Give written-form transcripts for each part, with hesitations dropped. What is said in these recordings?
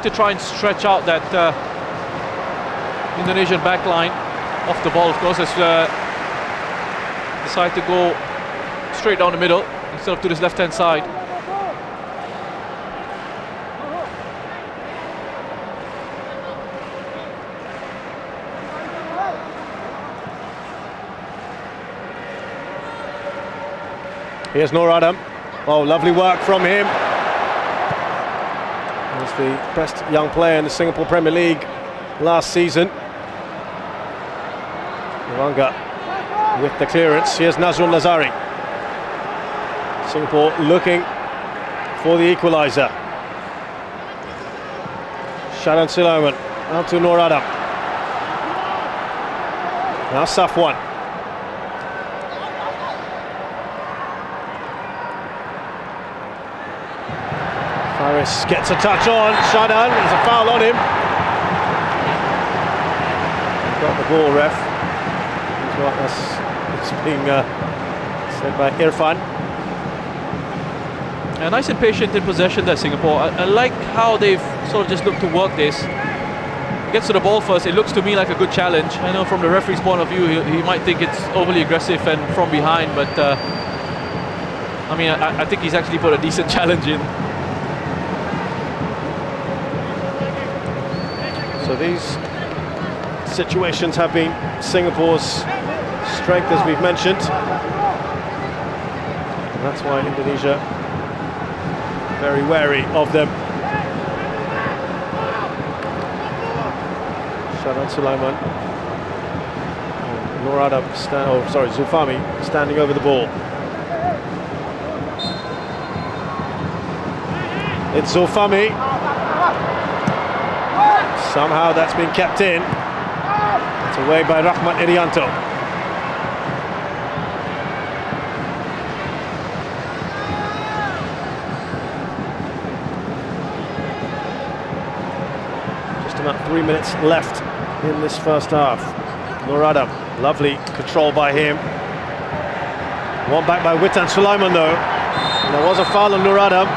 to try and stretch out that Indonesian back line off the ball. Of course, has decided to go straight down the middle instead of to this left-hand side. Here's Nur Adam. Oh, lovely work from him. He's the best young player in the Singapore Premier League last season. Ranga with the clearance. Here's Nazrul Nazari. Singapore looking for the equaliser. Sharan Sulaiman out to Nur Adam. Now Safwan. Faris gets a touch on Sharan. There's a foul on him. Got the ball, ref. It's being said by Irfan. Nice and patient in possession there, Singapore. I like how they've sort of just looked to work this. Gets to the ball first. It looks to me like a good challenge. I know from the referee's point of view, he might think it's overly aggressive and from behind, but I mean, I think he's actually put a decent challenge in. So these situations have been Singapore's strength, as we've mentioned. And that's why Indonesia very wary of them. Sharan Sulaiman. Nur Adam, Zulfami standing over the ball. It's Zulfami. Somehow that's been kept in. It's away by Rahmat Irianto. Just about 3 minutes left in this first half. Nur Adam, lovely control by him. One back by Witan Sulaiman though. And there was a foul on Nur Adam.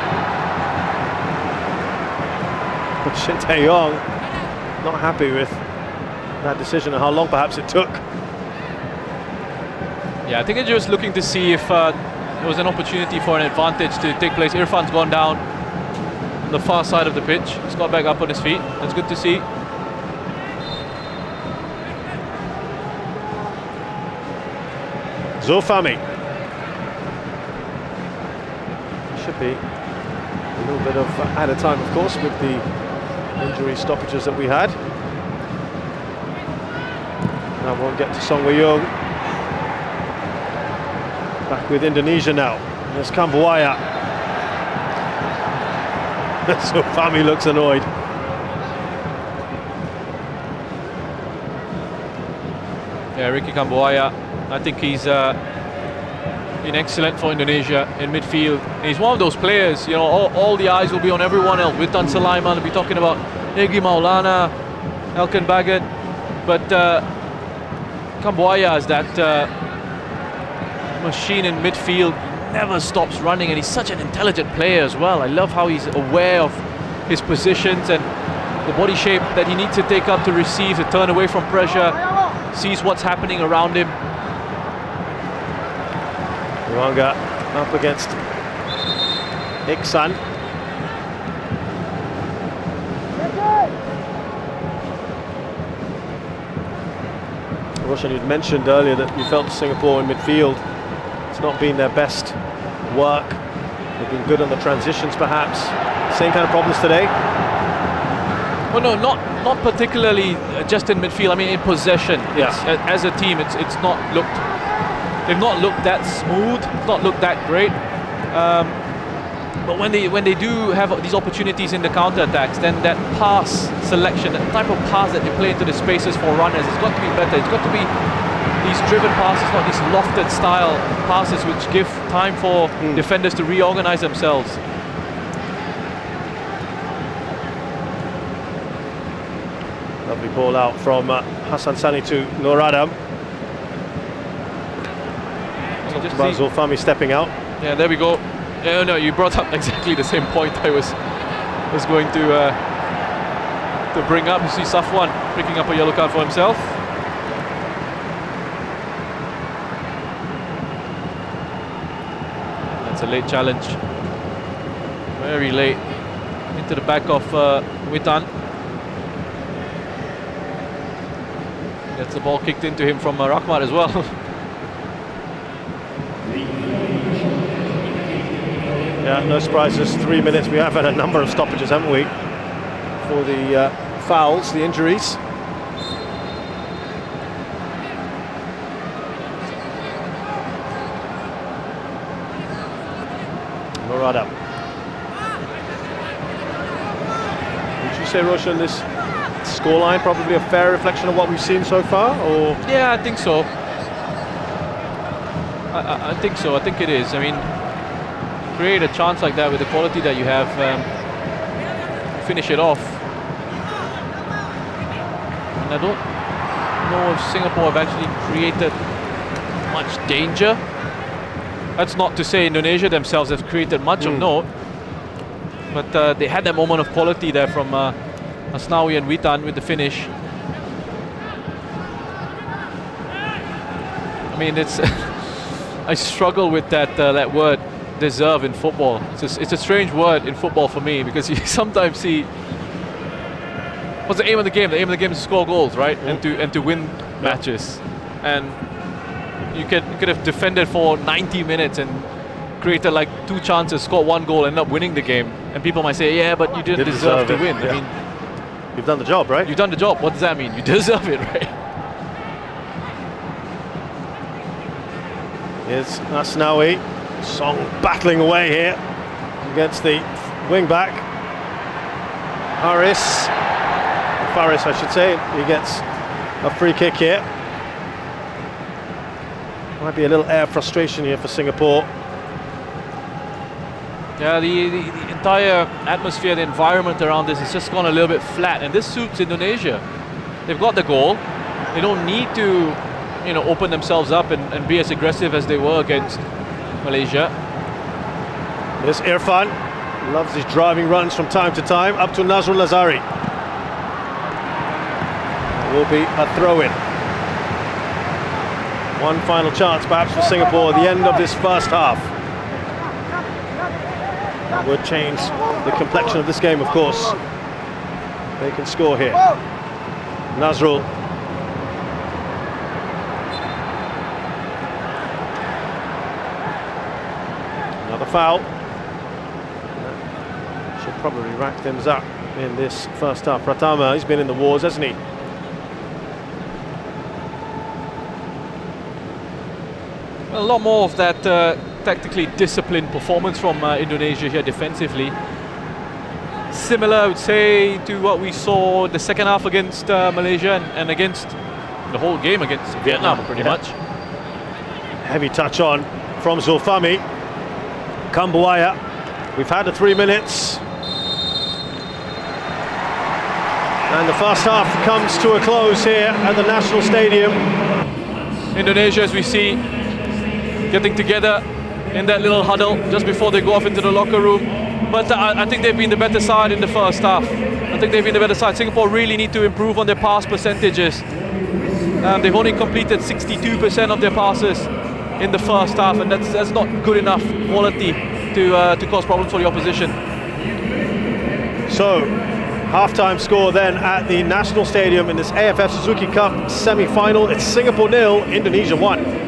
But Shin Tae-yong not happy with that decision and how long perhaps it took. Yeah, I think they're just looking to see if there was an opportunity for an advantage to take place. Irfan's gone down on the far side of the pitch. He's got back up on his feet. That's good to see. Zulfami. Should be a little bit of added time, of course, with the injury stoppages that we had. Now we'll get to Song Wei-young. Back with Indonesia now. There's Kambuaya. Zulfami looks annoyed. Yeah, Ricky Kambuaya, I think he's been excellent for Indonesia in midfield. He's one of those players, you know, all the eyes will be on everyone else. Witan Sulaiman will be talking about Egy Maulana, Elkan Baggett, but Kambuaya is that machine in midfield, never stops running, and he's such an intelligent player as well. I love how he's aware of his positions and the body shape that he needs to take up to receive, to turn away from pressure, sees what's happening around him. Ranga up against Iksan. Roshan, you'd mentioned earlier that you felt Singapore in midfield, it's not been their best work. They've been good on the transitions perhaps. Same kind of problems today? Well, no, not particularly just in midfield. I mean, in possession. Yeah. As a team, it's not looked. They've not looked that smooth. It's not looked that great. But when they do have these opportunities in the counter-attacks, then that pass selection, that type of pass that they play into the spaces for runners, it's got to be better. It's got to be these driven passes, not these lofted style passes which give time for defenders to reorganize themselves. Lovely ball out from Hassan Sani to Nur Adam. Talked about Zulfami stepping out. Yeah, there we go. Yeah, no, you brought up exactly the same point I was going to to bring up. You see Safwan picking up a yellow card for himself. That's a late challenge. Very late. Into the back of Witan. Gets the ball kicked into him from Rahmat as well. Yeah, no surprises. 3 minutes. We have had a number of stoppages, haven't we? For the fouls, the injuries. Murada. Would you say, Roshan, this scoreline probably a fair reflection of what we've seen so far, or? Yeah, I think so. I think so. I think it is. I mean, create a chance like that with the quality that you have, finish it off. And I don't know if Singapore have actually created much danger. That's not to say Indonesia themselves have created much of note, but they had that moment of quality there from Asnawi and Witan with the finish. I mean, it's I struggle with that word deserve in football. It's a strange word in football for me, because you sometimes see what's the aim of the game? The aim of the game is to score goals, right? And to win matches. And you could have defended for 90 minutes and created like 2 chances, scored 1 goal, end up winning the game. And people might say, yeah, but you didn't deserve to win. Yeah. I mean, you've done the job, right? You've done the job. What does that mean? You deserve it, right? Here's Asnawi. Song battling away here against the wing back. Faris, I should say. He gets a free kick here. Might be a little air frustration here for Singapore. Yeah, the entire atmosphere, the environment around this has just gone a little bit flat, and this suits Indonesia. They've got the goal. They don't need to, open themselves up and be as aggressive as they were against Malaysia. There's Irfan. Loves his driving runs from time to time. Up to Nazrul Lazari. It will be a throw-in. One final chance perhaps for Singapore at the end of this first half. That would change the complexion of this game, of course. They can score here. Nazrul. Another foul. Should probably rack things up in this first half. Pratama, he's been in the wars, hasn't he? A lot more of that tactically disciplined performance from Indonesia here defensively. Similar, I would say, to what we saw the second half against Malaysia and against the whole game against Vietnam, pretty much. Heavy touch on from Zulfami. Kambuaya. We've had the 3 minutes. And the first half comes to a close here at the National Stadium. Indonesia, as we see, getting together in that little huddle just before they go off into the locker room. But I think they've been the better side in the first half. I think they've been the better side. Singapore really need to improve on their pass percentages. They've only completed 62% of their passes in the first half, and that's not good enough quality to cause problems for the opposition. So, half-time score then at the National Stadium in this AFF Suzuki Cup semi-final. It's Singapore 0, Indonesia 1.